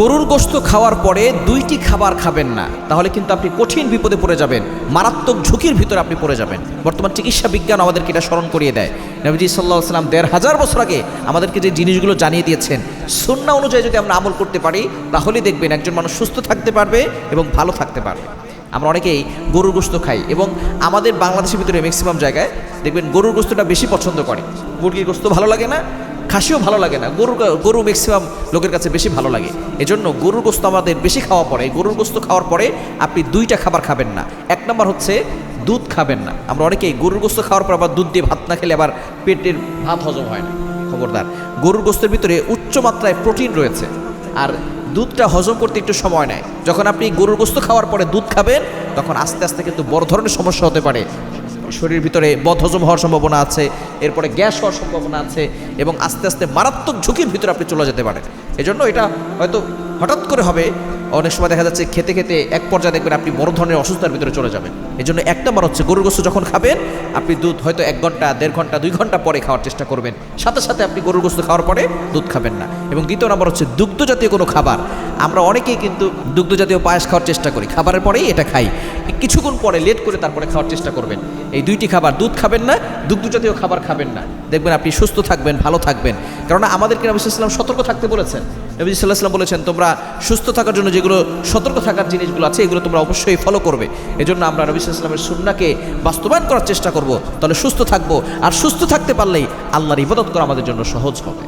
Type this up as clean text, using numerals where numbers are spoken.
গরুর গোশত খাওয়ার পরে দুইটি খাবার খাবেন না, তাহলে কিন্তু আপনি কঠিন বিপদে পড়ে যাবেন, মারাত্মক ঝুঁকির ভিতরে আপনি পড়ে যাবেন। বর্তমান চিকিৎসা বিজ্ঞান আমাদেরকে এটা স্মরণ করিয়ে দেয়। নবীজি সাল্লাল্লাহু আলাইহি ওয়াসাল্লাম ১৫০০ বছর আগে আমাদেরকে যে জিনিসগুলো জানিয়ে দিয়েছেন, সুন্নাহ অনুযায়ী যদি আমরা আমল করতে পারি তাহলেই দেখবেন একজন মানুষ সুস্থ থাকতে পারবে এবং ভালো থাকতে পারবে। আমরা অনেকেই গরুর গোশত খাই এবং আমাদের বাংলাদেশের ভিতরে ম্যাক্সিমাম জায়গায় দেখবেন গরুর গোশতটা বেশি পছন্দ করে। মুরগির গোশত ভালো লাগে না, খাসিও ভালো লাগে না, গরু ম্যাক্সিমাম লোকের কাছে বেশি ভালো লাগে। এজন্য গরুর গোশত আমাদের বেশি খাওয়া পড়ে। গরুর গোশত খাওয়ার পরে আপনি দুইটা খাবার খাবেন না। এক নম্বর হচ্ছে দুধ খাবেন না। আমরা অনেকেই গরুর গোশত খাওয়ার পর আবার দুধ দিয়ে ভাত না খেলে আবার পেটের ভাত হজম হয় না। খবরদার, গরুর গোশতের ভিতরে উচ্চ মাত্রায় প্রোটিন রয়েছে, আর দুধটা হজম করতে একটু সময় নেয়। যখন আপনি গরুর গোশত খাওয়ার পরে দুধ খাবেন তখন আস্তে আস্তে কিন্তু বড় ধরনের সমস্যা হতে পারে। শরীরের ভিতরে বদহজম হওয়ার সম্ভাবনা আছে, এরপরে গ্যাস হওয়ার সম্ভাবনা আছে এবং আস্তে আস্তে মারাত্মক ঝুঁকির ভিতরে আপনি চলে যেতে পারেন। এজন্য এটা হয়তো হঠাৎ করে হবে, অনেক সময় দেখা যাচ্ছে খেতে খেতে এক পর্যায়ে দেখবেন আপনি বড় ধরনের অসুস্থতার ভিতরে চলে যাবেন। এজন্য এক নম্বর হচ্ছে গরুর গোশত যখন খাবেন আপনি দুধ হয়তো 1 ঘন্টা, 1.5 ঘন্টা, 2 ঘন্টা পরে খাওয়ার চেষ্টা করবেন। সাথে সাথে আপনি গরুর গোশত খাওয়ার পরে দুধ খাবেন না। এবং দ্বিতীয় নম্বর হচ্ছে দুগ্ধ জাতীয় কোনো খাবার। আমরা অনেকেই কিন্তু দুগ্ধ জাতীয় পায়েস খাওয়ার চেষ্টা করি, খাবারের পরেই এটা খাই, কিছুক্ষণ পরে লেট করে তারপরে খাওয়ার চেষ্টা করবেন। এই দুইটি খাবার, দুধ খাবেন না, দুগ্ধ জাতীয় খাবার খাবেন না, দেখবেন আপনি সুস্থ থাকবেন, ভালো থাকবেন। কেননা আমাদেরকে নবী সাল্লাল্লাহু আলাইহি ওয়াসাল্লাম সতর্ক থাকতে বলেছেন। নবী সাল্লাল্লাহু আলাইহি ওয়াসাল্লাম বলেছেন তোমরা সুস্থ থাকার জন্য যেগুলো সতর্ক থাকার জিনিসগুলো আছে এগুলো তোমরা অবশ্যই ফলো করবে। এজন্য আমরা নবী সাল্লাল্লাহু আলাইহি ওয়াসাল্লামের সুন্নাহকে বাস্তবায়ন করার চেষ্টা করব, তাহলে সুস্থ থাকবো। আর সুস্থ থাকতে পারলেই আল্লাহর ইবাদত করা আমাদের জন্য সহজ হবে।